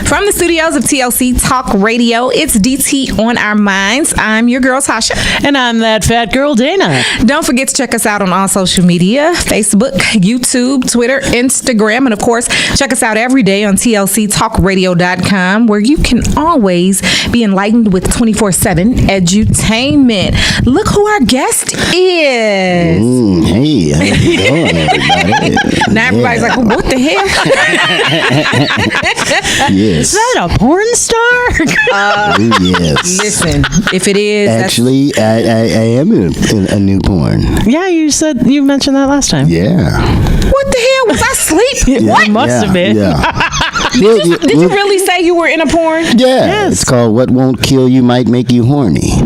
From the studios of TLC Talk Radio, it's DT on our minds. I'm your girl, Tasha. And I'm that fat girl, Dana. Don't forget to check us out on all social media, Facebook, YouTube, Twitter, Instagram, and of course, check us out every day on TLCTalkRadio.com, where you can always be enlightened with 24/7 edutainment. Look who our guest is. Hey, how you doing, everybody? Now everybody's like, well, what the hell? Yes. Is that a porn star? Oh, yes. Listen, if it is, Actually, I am in a new porn. Yeah, you mentioned that last time. Yeah. what the hell? Was I asleep? Yeah, What? Must have been. Yeah. Did you really say you were in a porn? Yeah. Yes. It's called What Won't Kill You Might Make You Horny.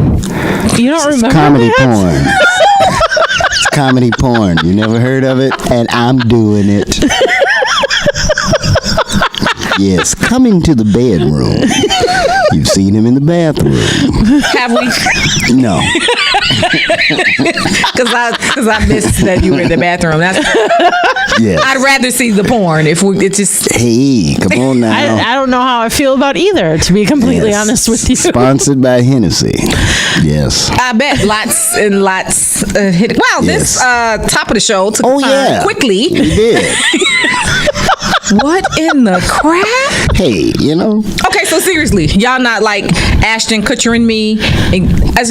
You don't It's remember comedy that? porn. It's comedy porn. You never heard of it? And I'm doing it. Yes, coming to the bedroom. You've seen him in the bathroom. Have we? No. Because I missed that you were in the bathroom. Yes. I'd rather see the porn if it's just. Hey, come on now. I don't know how I feel about either, to be completely Yes. honest with you. Sponsored by Hennessy. Yes. I bet lots and lots hit. Wow, this Yes. top of the show took Oh, time yeah. quickly. We did. What in the crap? Hey, you know. Okay, so seriously, y'all not like Ashton Kutcher and me. And I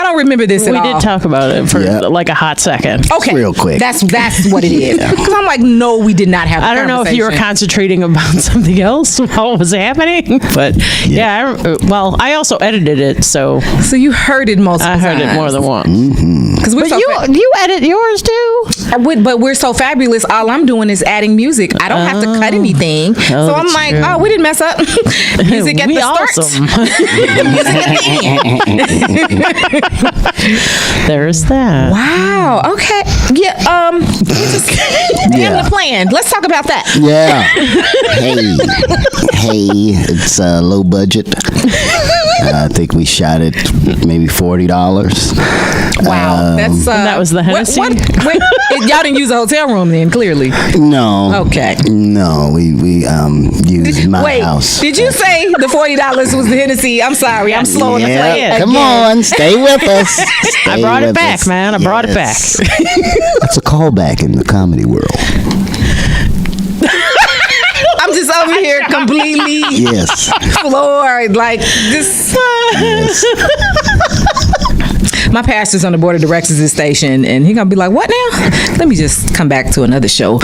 don't remember this at We all. did talk about it for Yeah. like a hot second. Okay, real quick. That's what it is. Because I'm like, no, we did not have. I don't know if you were concentrating about something else while it was happening, but I also edited it, so So you heard it most. I heard it more than once. Because we're But so you edit yours too? but we're so fabulous. All I'm doing is adding music. I don't have to cut anything. So I'm that's like, true. oh, we didn't mess up. Music at We the start. awesome. Music at the end. There's that. Wow. Okay. Yeah. Damn the plan. Let's talk about that. Yeah. Hey, it's low budget. I think we shot it maybe $40. Wow. That's And that was the Hennessy? Wait, y'all didn't use a hotel room then? Clearly. No. Okay. No, we used my Wait. house. Did you say the $40 was the Hennessy? I'm sorry. I'm slow in the play. Yeah, come again. on, stay with us. I Stay brought it with back, us. man. I brought it back. Yes. That's a callback in the comedy world. I'm just over here completely Yes. floored. Like this. Yes. My pastor's on the board of directors of this station, and he gonna be like, "What now? Let me just come back to another show."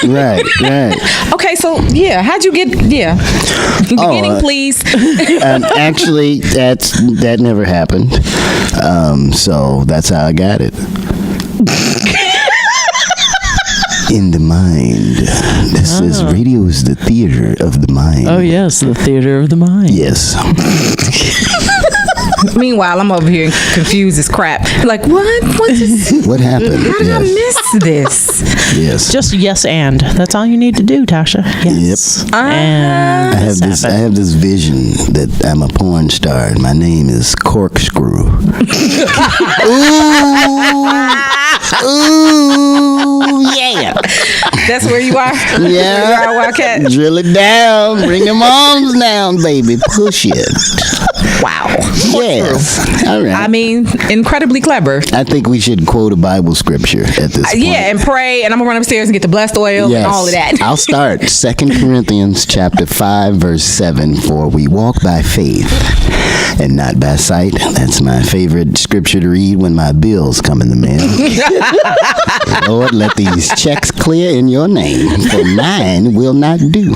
Right. Okay, so yeah, how'd you get? Yeah, beginning, please. Actually, that never happened. So that's how I got it. In the mind. This is radio is the theater of the mind. Oh, yes, the theater of the mind. Yes. Meanwhile, I'm over here confused as crap. Like, what? What happened? How did I Yes. miss this? Yes. Just yes and. That's all you need to do, Tasha. Yes. Yep. And I have this vision that I'm a porn star and my name is Corkscrew. Ooh, yeah. That's where you are. Yeah. You are, Wildcat. Drill it down. Bring them arms down, baby. Push it. Wow. Yes. All right. I mean, incredibly clever. I think we should quote a Bible scripture at this point. Yeah, and pray, and I'm gonna run upstairs and get the blessed oil Yes. and all of that. I'll start 2 Corinthians chapter 5 verse 7. For we walk by faith and not by sight. That's my favorite scripture to read when my bills come in the mail. Lord, let these checks clear in your name, for mine will not do.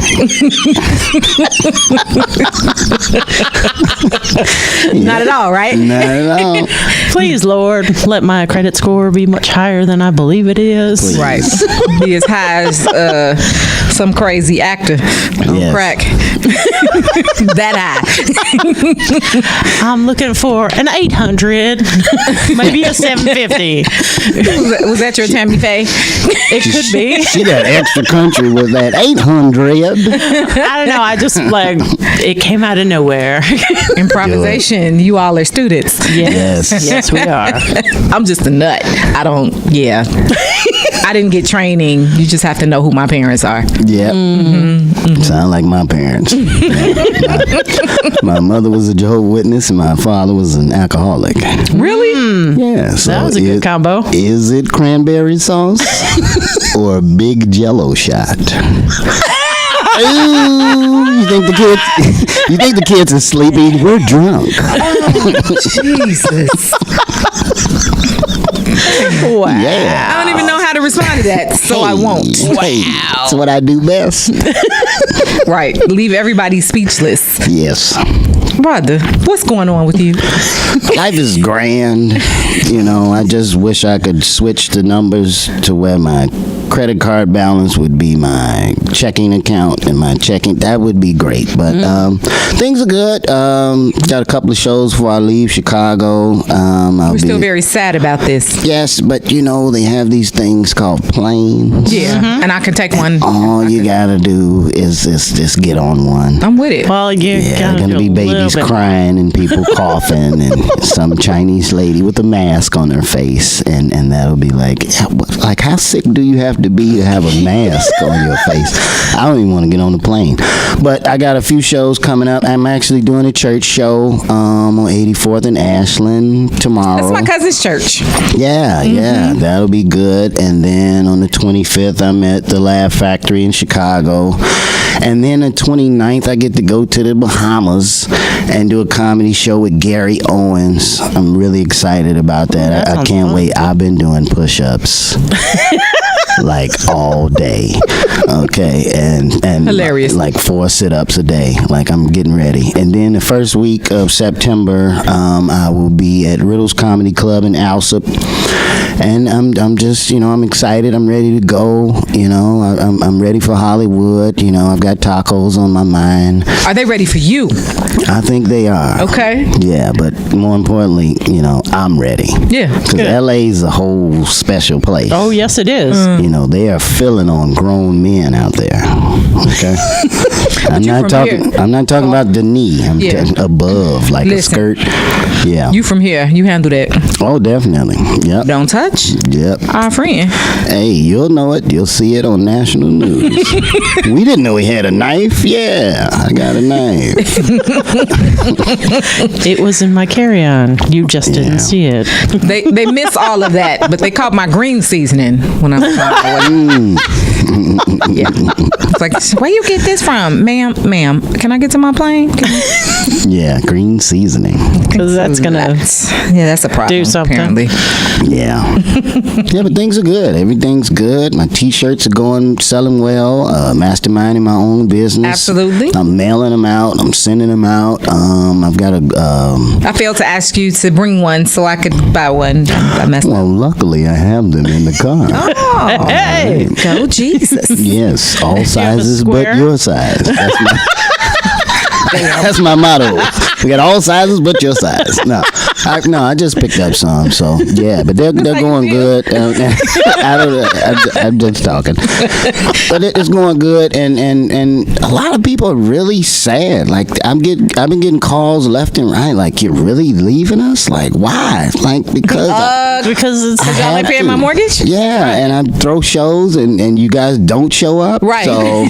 Not at all, right? Not at all. please, Lord, let my credit score be much higher than I believe it is. Please. Right. Be as high as some crazy actor on Yes. crack. That high. I'm looking for an 800, maybe a 750. Was that your Tammy Faye? It could be. She got extra country with that 800. I don't know. I just it came out of nowhere. Improvisation. You all are students. Yes. Yes, we are. I'm just a nut. I I didn't get training. You just have to know who my parents are. Yep. Sound like my parents. My mother was a Jehovah's Witness and my father was an alcoholic. Really? Yeah. So That was a good combo. Is it cranberry sauce or a big Jello shot? Ooh, you think the kids? You think the kids are sleepy? We're drunk. Jesus. Wow. Yeah. I don't even know how to respond to that, so I won't. Hey, that's what I do best. Right. Leave everybody speechless. Yes. Brother, what's going on with you? Life is grand. You know, I just wish I could switch the numbers to where my credit card balance would be my checking account and my checking. That would be great. But things are good. Got a couple of shows before I leave Chicago. We're still very sad about this. Yes, but you know, they have these things called planes. Yeah. And I can take one. All you gotta do is just get on one. I'm with it. Well, you Yeah, gotta gonna do be a little babies bit. crying and people coughing and some Chinese lady with a mask on her face, and that'll be like how sick do you have to be to have a mask on your face? I don't even want to get on the plane. But I got a few shows coming up. I'm actually doing a church show on 84th and Ashland tomorrow. That's my cousin's church. Yeah, that'll be good. And then on the 25th, I'm at the Laugh Factory in Chicago. And then the 29th, I get to go to the Bahamas and do a comedy show with Gary Owens. I'm really excited about that. That I sounds can't fun. wait. I've been doing push-ups. Like all day, okay, and Hilarious. like 4 sit-ups a day. Like I'm getting ready, and then the first week of September, I will be at Riddles Comedy Club in Alsop, and I'm just I'm excited. I'm ready to go. I'm ready for Hollywood. I've got tacos on my mind. Are they ready for you? I think they are. Okay. Yeah, but more importantly, I'm ready. Yeah. Because Good. LA is a whole special place. Oh, yes, it is. They are filling on grown men out there. Okay, I'm you not from talking. here. I'm not talking about the knee. I'm Yeah. talking above, like Listen. a skirt. Yeah. You from here. You handle that. Oh, definitely. Yep. Don't touch Yep. our friend. Hey, you'll know it. You'll see it on national news. We didn't know he had a knife. Yeah, I got a knife. It was in my carry-on. You just Yeah. didn't see it. They miss all of that, but they caught my green seasoning when I was on my way. Yeah. It's like, where you get this from? Ma'am, can I get to my plane? Yeah, green seasoning. Because that's going to... Yeah, that's a problem. Do something. Apparently. Yeah. Yeah, but things are good. Everything's good. My T-shirts are selling well. Masterminding my own business. Absolutely. I'm mailing them out. I'm sending them out. I've got a. I failed to ask you to bring one so I could buy one. I messed up. Well, luckily I have them in the car. Oh, Hey! go Jesus. Yes, all sizes but square? your size. That's my motto. We got all sizes but your size. I just picked up some. So yeah, but they're going good. I'm just talking, but it's going good, and a lot of people are really sad. Like I've been getting calls left and right. Like, you're really leaving us? Like, why? Like, because because it's... I y'all ain't have paying to. my mortgage? Yeah, and I throw shows and you guys don't show up. Right. So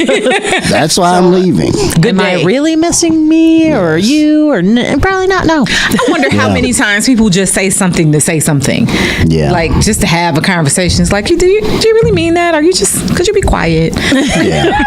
that's why I'm leaving. Good Am I day. really missing me or you or probably not? No. I wonder how Yeah. many times people just say something to say something. Yeah. Like, just to have a conversation. It's like, do you really mean that? Or could you be quiet? Yeah.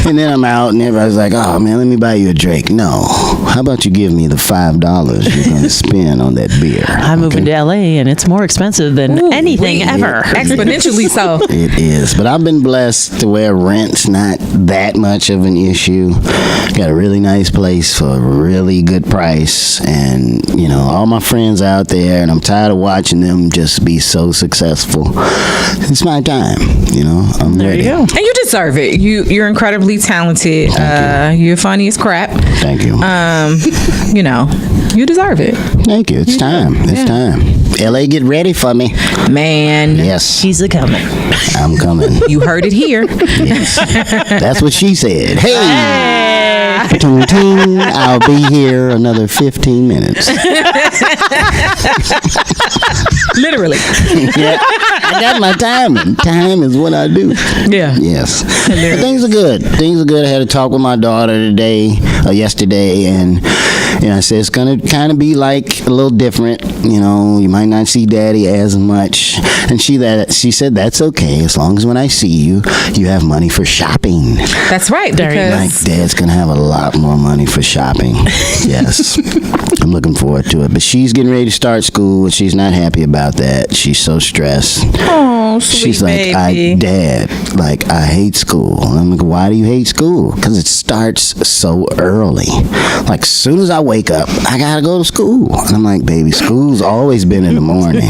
And then I'm out and everybody's like, oh man, let me buy you a drink. No. How about you give me the $5 you're going to spend on that beer? I'm moving to LA and it's more expensive than anything ever. Exponentially so. It is. But I've been blessed to where rent's not that much of an issue. Got a really nice place for a really good price. And, all my friends out there, and I'm tired of watching them just be so successful. It's my time, I'm There ready. you go. And you deserve it. You're incredibly talented. You're funny as crap. Thank you. You deserve it. Thank you. It's time. It's time. LA, get ready for me. Man. Yes, He's a coming. I'm coming. You heard it here. That's what she said. Hey! Ting, ting, I'll be here another 15 minutes. Literally. Yeah, I got my timing. Time is what I do. Yeah. Yes. But things are good. Things are good. I had a talk with my daughter yesterday, and I said it's gonna kind of be like a little different. You might not see Daddy as much, and she said that's okay as long as when I see you, you have money for shopping. That's right. There you go. Like Because Dad's gonna have a lot more money for shopping. Yes. I'm looking forward to it. But she's getting ready to start school, and she's not happy about that. She's so stressed. oh, sweet She's like, baby. Dad, I hate school. And I'm like, why do you hate school? Because it starts so early. Like, as soon as I wake up, I gotta go to school. And I'm like, baby, school's always been in the morning.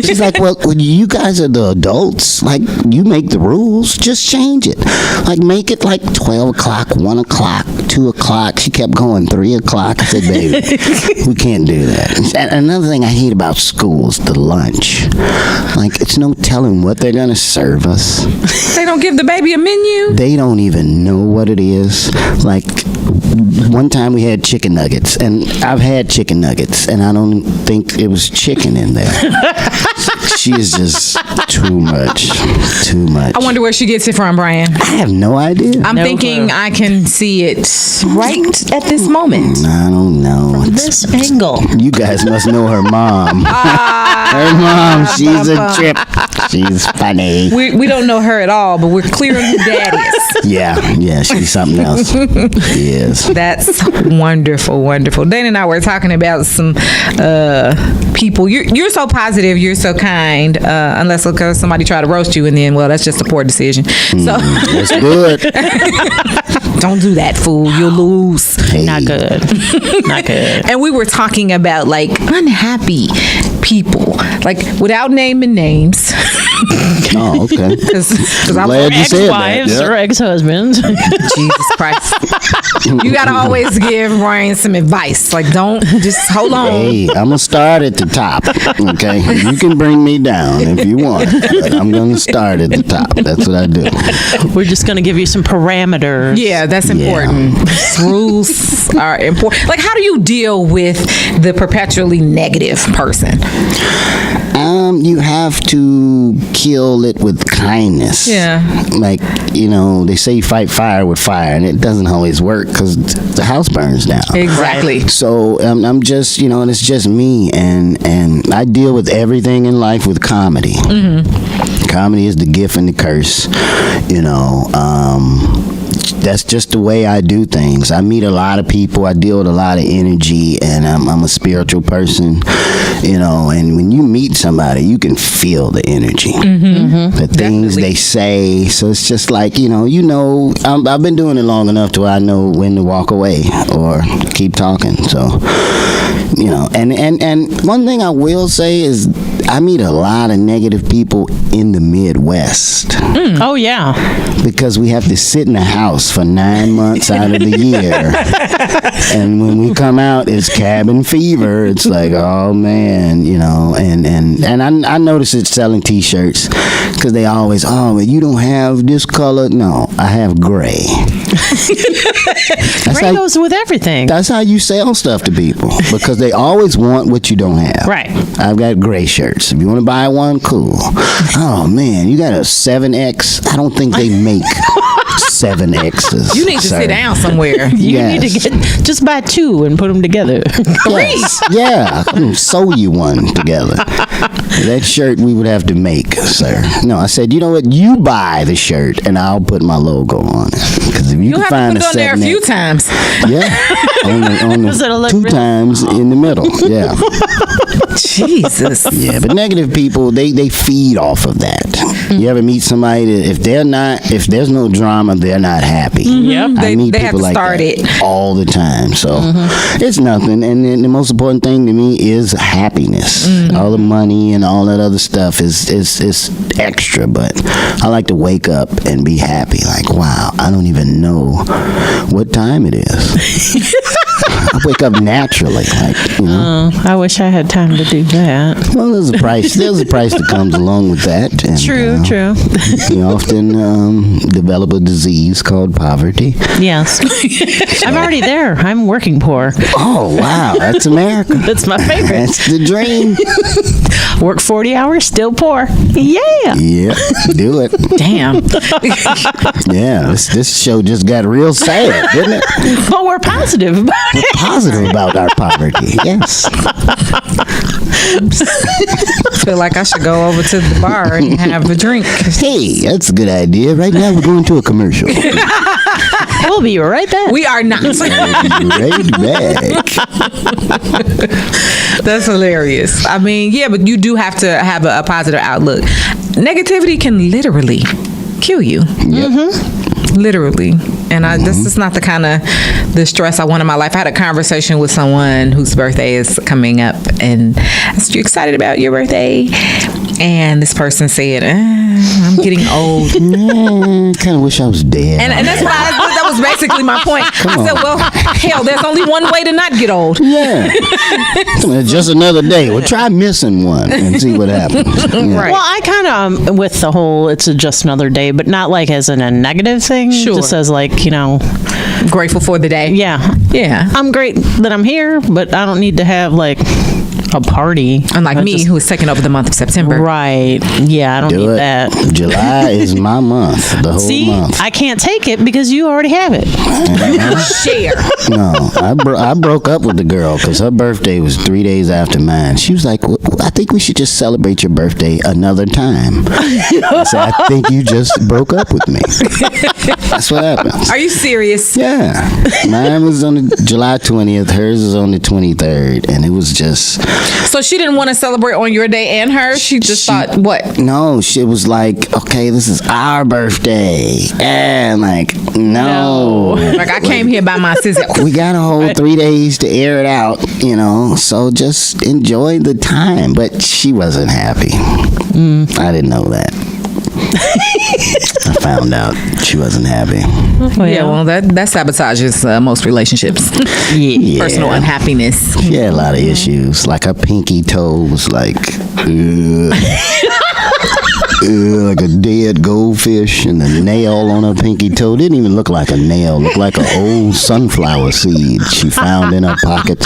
She's like, well, you guys are the adults. Like, you make the rules. Just change it. Like, make it like 12 o'clock, 1 o'clock, 2 o'clock. She kept going 3 o'clock. I said, baby, we can't do that. And another thing I hate about school is the lunch. Like, it's no telling what they're gonna serve us. They don't give the baby a menu. They don't even know what it is. Like, one time we had chicken nuggets, and I've had chicken nuggets, and I don't think it was chicken in there. She is just too much. Too much. I wonder where she gets it from, Brian. I have no idea. I'm No thinking clue. I can see it right at this moment. I don't know. This angle. You guys must know her mom. Her mom, she's a trip. She's funny. We don't know her at all, but we're clear on who Dad is. Yeah, she's something else. She is. That's wonderful, wonderful. Dana and I were talking about some people. You're so positive, you're so kind, unless because somebody try to roast you, and then, well, that's just a poor decision. So That's good. don't do that, fool. You'll lose. Hey. Not good. Not good. And we were talking about like unhappy people, like without naming names. Oh, okay. Because I'm Glad you said that. Ex-wives Yeah. or ex-husbands. Jesus Christ. You gotta always give Ryan some advice. Like, don't just hold on. Hey, I'm gonna start at the top. Okay, you can bring me down if you want, but I'm gonna start at the top. That's what I do. We're just going to give you some parameters. Yeah, that's important. Rules are important. Like, how do you deal with the perpetually negative person? You have to kill it with kindness. Yeah. Like, they say fight fire with fire, and it doesn't always work because the house burns down. Exactly. So I'm just, and it's just me, and I deal with everything in life with comedy. Comedy is the gift and the curse, that's just the way I do things. I meet a lot of people. I deal with a lot of energy, and I'm a spiritual person, and when you meet somebody, you can feel the energy, the things Definitely. they say. So it's just like, I've been doing it long enough to where I know when to walk away or keep talking. So, and one thing I will say is I meet a lot of negative people in the Midwest. Oh, yeah. Because we have to sit in the house for 9 months out of the year. And when we come out, it's cabin fever. It's like, oh man, and I notice it selling t-shirts because they always, well, you don't have this color. No, I have gray. Gray goes with everything. That's how you sell stuff to people because they always want what you don't have. Right. I've got gray shirts. If you want to buy one, cool. Oh man, you got a 7X? I don't think they make 7Xs. You need to sir. sit down somewhere. You Yes. need to just buy two and put them together. Yes. Yeah, I can sew you one together. That shirt we would have to make, sir. No, I said, you know what? You buy the shirt and I'll put my logo on it. Because if you You'll can have to find put it on there a few 7X, times. yeah, on Does it look two really- times in the middle. Yeah. Jesus. Yeah, but negative people, they feed off of that. You ever meet somebody that if there's no drama, they're not happy. Yep. I meet They have people to like start that it. all the time. So it's nothing. And then the most important thing to me is happiness. All the money and all that other stuff is extra, but I like to wake up and be happy. Like, wow, I don't even know what time it is. I wake up naturally, I wish I had time to do that. Well, there's a price. There's a price that comes along with that. And, True, true. You often develop a disease called poverty. Yes. I'm already there. I'm working poor. Oh, wow. That's America. That's my favorite. That's the dream. Work 40 hours, still poor. Yeah. Yeah, do it. Damn. Yeah, this show just got real sad, didn't it? But we're positive about it. Positive about our poverty. Yes. I feel like I should go over to the bar and have a drink. Hey, that's a good idea. Right now, we're going to a commercial. We'll be right back. We are not. Right back. That's hilarious. I mean, yeah, but you do have to have a positive outlook. Negativity can literally kill you. Literally. And this is not the kind of the stress I want in my life. I had a conversation with someone whose birthday is coming up, and I said, "You excited about your birthday?" And this person said, "I'm getting old." Kind of wish I was dead. And that's why that was basically my point. I said, well, hell, there's only one way to not get old. Yeah. Come on, just another day. Well, try missing one and see what happens. Yeah. Right. Well, I kind of with the whole it's just another day, but not like as in a negative thing. Sure. Just as like, Grateful for the day. yeah. Yeah. I'm great that I'm here, but I don't need to have like a party. Unlike I me, just- who is taking over the month of September. Right. Yeah, I don't Do need it. that. July is my month. The whole See, month. I can't take it because you already have it. Share. No, I broke up with the girl because her birthday was 3 days after mine. She was like, I think we should just celebrate your birthday another time. I said, I think you just broke up with me. That's what happens. Are you serious? Yeah. Mine was on the July 20th. Hers was on the 23rd. And it was just... So she didn't want to celebrate on your day and hers? She just thought, what? No, she was like, okay, this is our birthday. And like, no. Like, I came here by myself. We got a whole 3 days to air it out, so just enjoy the time. But she wasn't happy. I didn't know that. I found out she wasn't happy. Yeah, well, that sabotages most relationships. Yeah. Personal unhappiness. She had a lot of issues. Like her pinky toe was like, like a dead goldfish, and the nail on her pinky toe didn't even look like a nail. Looked like an old sunflower seed she found in her pocket.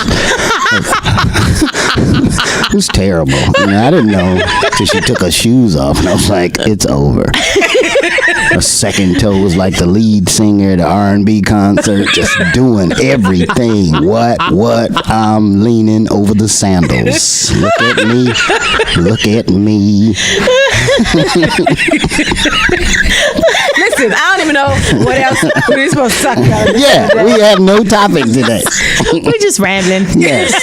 It was terrible. I didn't know till she took her shoes off, and I was like, it's over. Her second toe was like the lead singer at the R&B concert, just doing everything. What? I'm leaning over the sandals. Look at me. Look at me. Listen, I don't even know what else we're supposed to talk about. Yeah, we have no topic today. We're just rambling. Yes.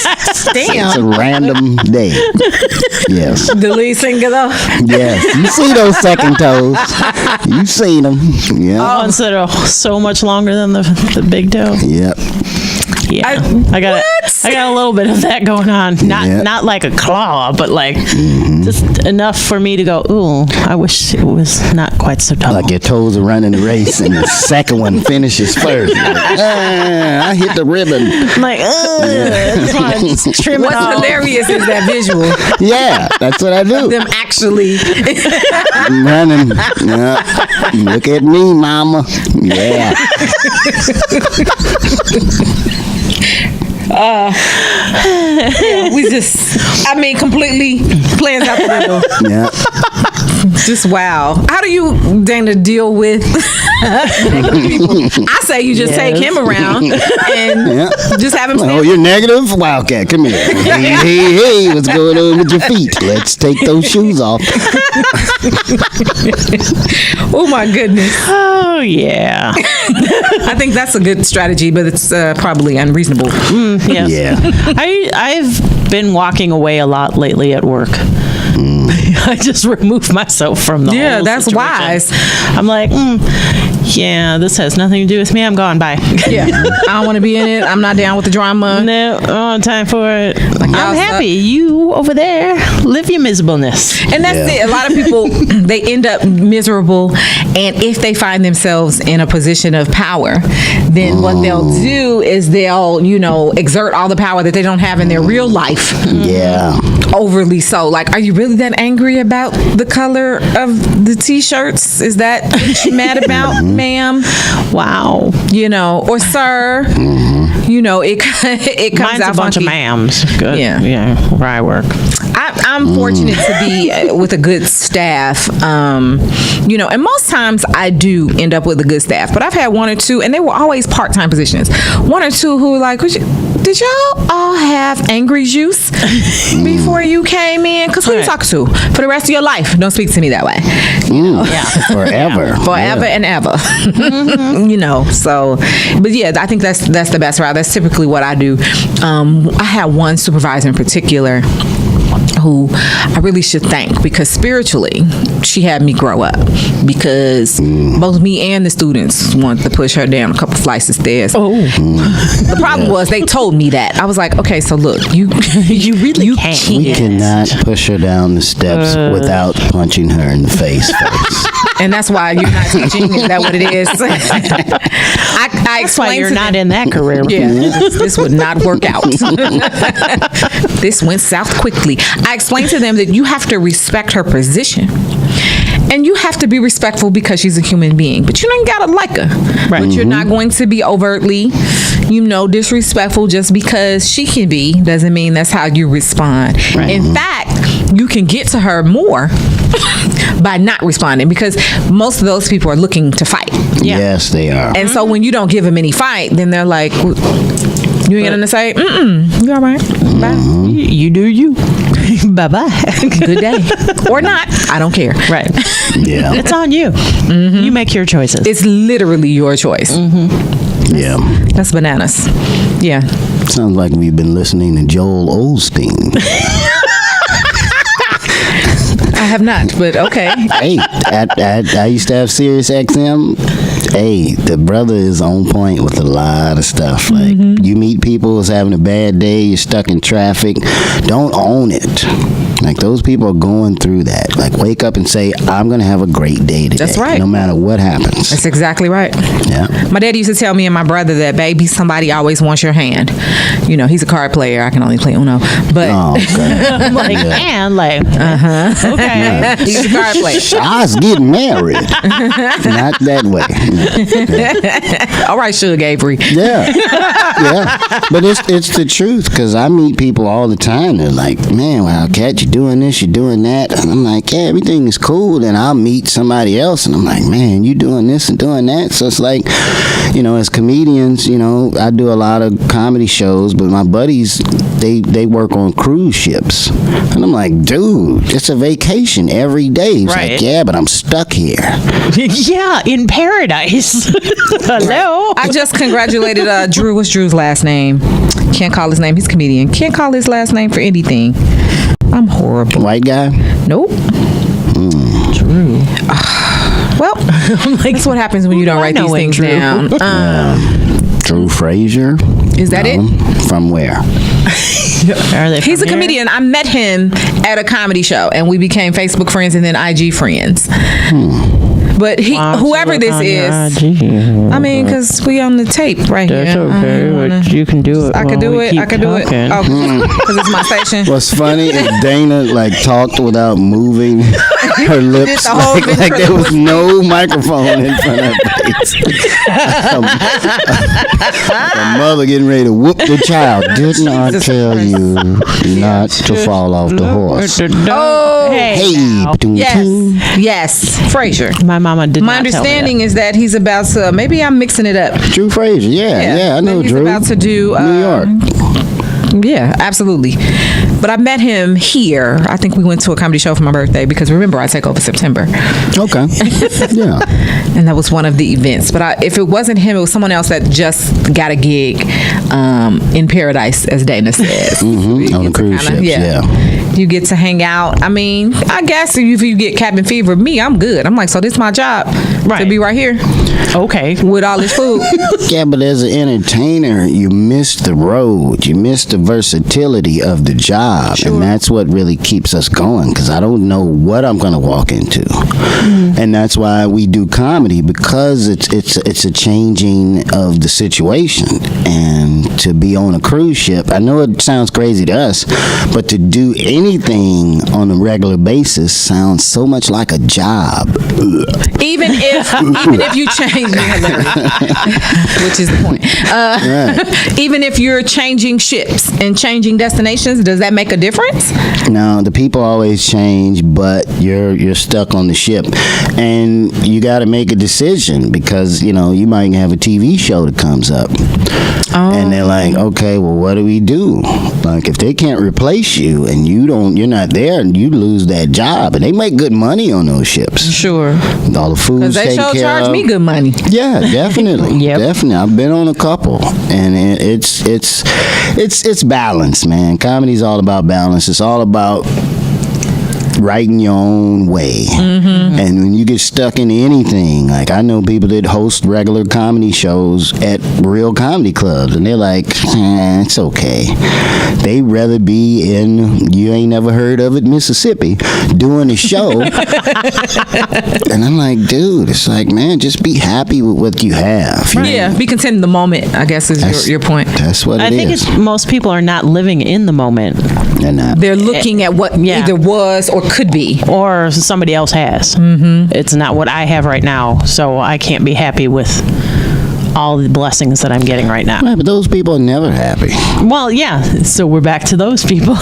It's a random day. Yes. The lead singer, though. Yes. You see those second toes. You seen them. Yeah. Ones that are so much longer than the big toe. Yep. Yeah, I got a little bit of that going on. Not like a claw, but like just enough for me to go, ooh, I wish it was not quite so tall. Like your toes are running the race and the second one finishes first. Like, I hit the ribbon. I'm like, I just want to just trim it What's off. hilarious is that visual. Yeah, that's what I do. Them actually. I'm running. Yeah. Look at me, mama. Yeah. We just, completely plans out the window. Yeah. Just wow. How do you, Dana, deal with negative people? I say you just take him around and Yeah. just have him Oh, stand. you're negative? Wildcat, come here. Hey, what's going on with your feet? Let's take those shoes off. Oh my goodness. Oh yeah, I think that's a good strategy, but it's probably unreasonable. yes. Yeah. I've been walking away a lot lately at work. I just remove myself from the Yeah, whole that's situation. wise. I'm like, yeah, this has nothing to do with me. I'm gone. Bye. Yeah. I don't want to be in it. I'm not down with the drama. No, time for it. y'all I'm happy. You over there, live your miserableness. And that's Yeah. it. A lot of people, they end up miserable. And if they find themselves in a position of power, then what they'll do is they'll, exert all the power that they don't have in their real life. Yeah. Overly so. Like, are you really that angry about the color of the t-shirts? Is that what you're mad about, ma'am? Wow. Or sir? you know, it comes Mine's out a bunch funky. of ma'ams. Good. Yeah. Yeah. Where I work. I'm fortunate to be with a good staff, you know, and most times I do end up with a good staff, but I've had one or two, and they were always part-time positions. One or two who were like, did y'all all have angry juice before you came in? Because who you Right. talking to for the rest of your life? Don't speak to me that way. Forever. Forever and ever. You know, so, but yeah, I think that's the best route. That's typically what I do. I had one supervisor in particular who I really should thank, because spiritually she had me grow up, because both me and the students wanted to push her down a couple flights of stairs. The problem was they told me that. I was like, okay, so look, you really can't. We cannot push her down the steps without punching her in the face first. And that's why you're not teaching. Is that what it is? I That's why explained you're to not them- in that career. Yeah, this would not work out. This went south quickly. I explained to them that you have to respect her position. And you have to be respectful because she's a human being. But you don't gotta like her. Right. But you're not going to be overtly, you know, disrespectful just because she can be. Doesn't mean that's how you respond. Right. In fact, you can get to her more by not responding, because most of those people are looking to fight. Yeah. Yes, they are. And so when you don't give them any fight, then they're like, you ain't got nothing to say? You all right? Bye. You do you. Bye-bye. Good day. Or not. I don't care. Right. Yeah. It's on you. You make your choices. It's literally your choice. Yeah. That's bananas. Yeah. Sounds like we've been listening to Joel Osteen. I have not, but okay. Hey, I used to have Sirius XM. Hey, the brother is on point with a lot of stuff. Like, you meet people who's having a bad day, you're stuck in traffic, don't own it. Like, those people are going through that. Like, wake up and say, I'm going to have a great day today. That's right. No matter what happens. That's exactly right. Yeah. My dad used to tell me and my brother that, baby, somebody always wants your hand. You know, he's a card player. I can only play Uno. But Oh, okay. I'm like, and like, okay. he's a card player. I was getting married. Not that way. All right, Suge Avery. Yeah, yeah, but it's the truth, because I meet people all the time. They're like, "Man, well, Cat, you're doing this, you're doing that," and I'm like, "Yeah, everything is cool." Then I'll meet somebody else, and I'm like, "Man, you doing this and doing that." So it's like, you know, as comedians, you know, I do a lot of comedy shows, but my buddies, they work on cruise ships, and I'm like, "Dude, it's a vacation every day." He's Right. like, "Yeah, but I'm stuck here." Yeah, in paradise. Hello. I just congratulated Drew. What's Drew's last name? Can't call his name. He's a comedian. Can't call his last name for anything. I'm horrible. White guy. Nope. Drew. Well, that's what happens when you don't write these knowing things Drew. down. Drew Frazier. Is that it? From where? Are they He's a from here? comedian. I met him at a comedy show, and we became Facebook friends and then IG friends. But he, Wow, whoever so this look on your is, IG. I mean, because we on the tape right That's here. okay, but you can do it. I could while do we it. keep I could do it. talking. Oh, because it's my station. What's funny is Dana like talked without moving her lips, the whole like there was no microphone in front of her face. The mother getting ready to whoop the child. Did not Jesus tell Christ. you not to fall off the horse. Oh, Hey, Hey, now. ba-doom, Yes, ting. yes, Frazier. My mama did My not tell me that. understanding is that he's about to. Maybe I'm mixing it up. Drew Frazier. Yeah, I know maybe Drew. He's about to do New York. Yeah, absolutely. But I met him here. I think we went to a comedy show for my birthday, because remember, I take over September. Okay. Yeah. And that was one of the events. But if it wasn't him, it was someone else that just got a gig in paradise, as Dana says. On the It's a cruise ships. Yeah. You get to hang out. I mean, I guess if you get cabin fever, me, I'm good. I'm like, so this is my job to Right. be right here Okay. with all this food. Yeah, but as an entertainer, you miss the road. You miss the versatility of the job. And that's what really keeps us going, because I don't know what I'm going to walk into. And that's why we do comedy, because it's a changing of the situation. And to be on a cruise ship, I know it sounds crazy to us, but to do anything on a regular basis sounds so much like a job. Ugh. Even if Even if you change, which is the point. Even if you're changing ships and changing destinations, does that make a difference? No, the people always change, but you're stuck on the ship, and you got to make a decision because you might have a TV show that comes up, and they're like, okay, well, what do we do? Like, if they can't replace you and you're not there, and you lose that job, and they make good money on those ships. Sure. All the food's Because they taken care charge of. me good money. Yeah, definitely. Yep. Definitely. I've been on a couple, and it's balance, man. Comedy's all about balance. It's all about writing your own way. And when you get stuck into anything, like I know people that host regular comedy shows at real comedy clubs, and they're like, it's okay. They'd rather be in, you ain't never heard of it, Mississippi, doing a show. And I'm like, dude, it's like, man, just be happy with what you have. you know? Yeah, be content in the moment, I guess is your point. That's what I think it's most people are not living in the moment, They're not. They're looking at what Yeah. either was or could be. or somebody else has. It's not what I have right now, so I can't be happy with all the blessings that I'm getting right now. Right, but those people are never happy. Well, yeah, so we're back to those people.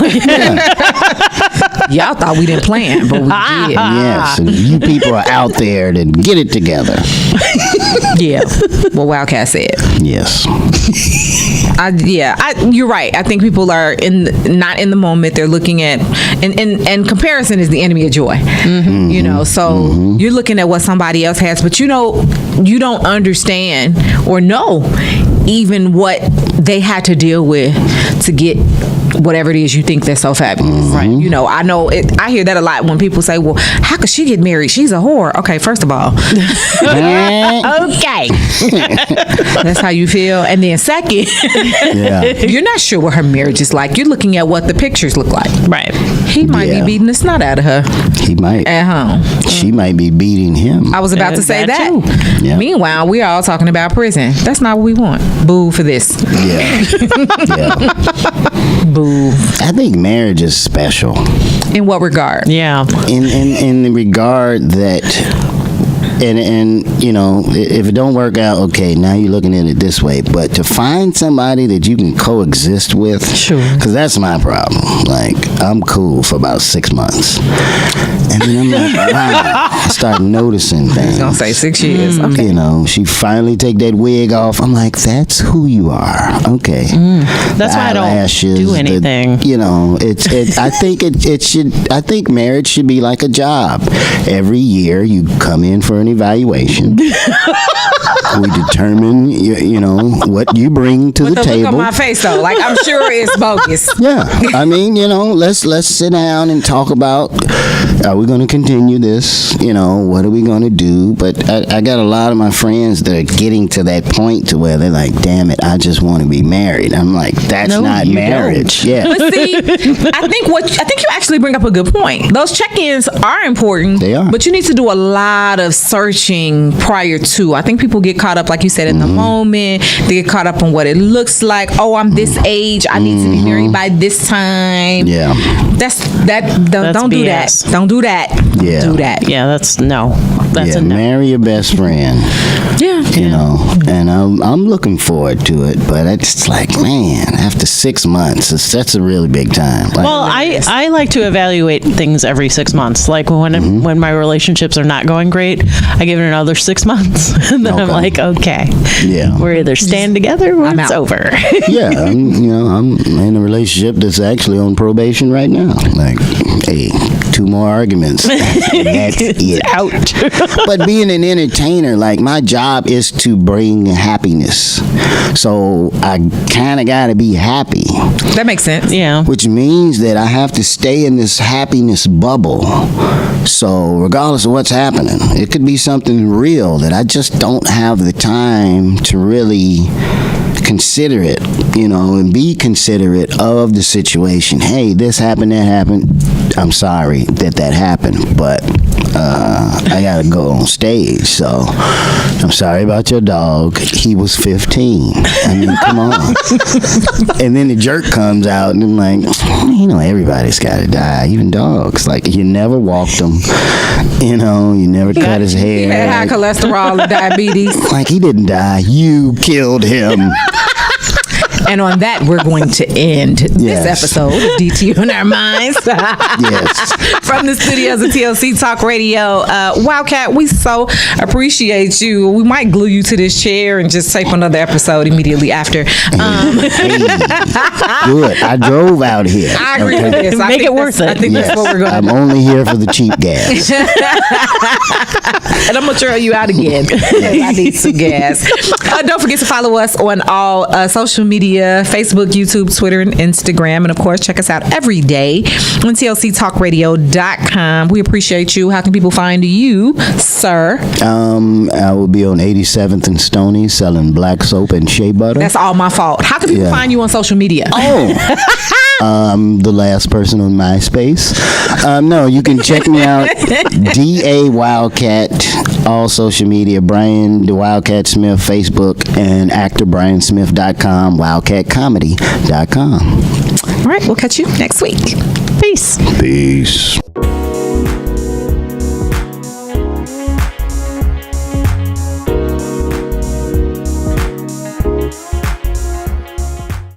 Y'all thought we didn't plan, but we did. Yes, and you people are out there to get it together. Yeah, what Wildcat said. Yes. You're right. I think people are not in the moment. They're looking at, and comparison is the enemy of joy. So you're looking at what somebody else has, but you don't understand or know even what they had to deal with to get whatever it is you think they're so fabulous. Right. I know it. I hear that a lot when people say, well, how could she get married? She's a whore. Okay, first of all. Okay. That's how you feel. And then second, you're not sure what her marriage is like. You're looking at what the pictures look like. Right. He might be beating the snot out of her He might. at home. She might be beating him. I was about to say That that. too. Yeah. Meanwhile, we're all talking about prison. That's not what we want. Boo for this. Yeah. Boo. I think marriage is special In what regard? Yeah. in the regard that. And if it don't work out, okay, now you're looking at it this way. But to find somebody that you can coexist with, Sure. because that's my problem. Like, I'm cool for about 6 months. And then I'm like, wow, I start noticing things. Don't say 6 years. Okay. She finally take that wig off. I'm like, that's who you are. Okay. That's The why I don't eyelashes, do anything. I think marriage should be like a job. Every year you come in for an evaluation. We determine, what you bring to the The look table. on my face, though, like I'm sure it's bogus. Yeah, I mean, let's sit down and talk about, are we going to continue this? What are we going to do? But I got a lot of my friends that are getting to that point to where they're like, damn it, I just want to be married. I'm like, that's No, not you marriage. don't. Yeah, But see, I think you actually bring up a good point. Those check-ins are important. They are. But you need to do a lot of searching prior to. I think people get caught up, like you said, in the moment. They get caught up on what it looks like. Oh, I'm this age. I need to be married by this time. yeah, Don't do that. BS. Don't do that. Yeah. Do that. Yeah, that's no. That's yeah. a no. Marry your best friend. Yeah. And I'm looking forward to it. But it's like, man, after 6 months, that's a really big time. Like, Well, I like to evaluate things every 6 months. Like when my relationships are not going great, I give it another 6 months, and then I'm Okay. like, okay, Yeah. we're either staying together or I'm it's out. over. Yeah, I'm in a relationship that's actually on probation right now. Like, hey, 2 more arguments. That's it. Out. But being an entertainer, like, my job is to bring happiness. So I kind of got to be happy, That makes sense. Yeah. which means that I have to stay in this happiness bubble. So regardless of what's happening, it could be something real that I just don't have the time to really consider it, and be considerate of the situation. Hey, this happened, that happened. I'm sorry that happened, but I gotta go on stage. So I'm sorry about your dog. He was 15. I mean, come on. And then the jerk comes out and I'm like, everybody's gotta die, even dogs. Like, you never walked him. You never cut his hair. He had high cholesterol and diabetes. Like, he didn't die. You killed him. And on that, we're going to end this episode of DTU in Our Minds. Yes. From the studios of TLC Talk Radio. Wildcat, we so appreciate you. We might glue you to this chair and just tape another episode immediately after. Hey, good. I drove out here. I agree with this. Make it worth it. I think that's what we're going to do. I'm only here for the cheap gas. And I'm going to trail you out again. I need some gas. Don't forget to follow us on all social media, Facebook, YouTube, Twitter, and Instagram. And of course, check us out every day on TLCTalkRadio.com. We appreciate you. How can people find you, sir? I will be on 87th and Stony selling black soap and shea butter. That's all my fault. How can people find you on social media? I'm the last person on MySpace. No, you can check me out. DA Wildcat, all social media. Brian the Wildcat Smith, Facebook, and actorbriansmith.com, wildcatcomedy.com. All right, we'll catch you next week. Peace. Peace.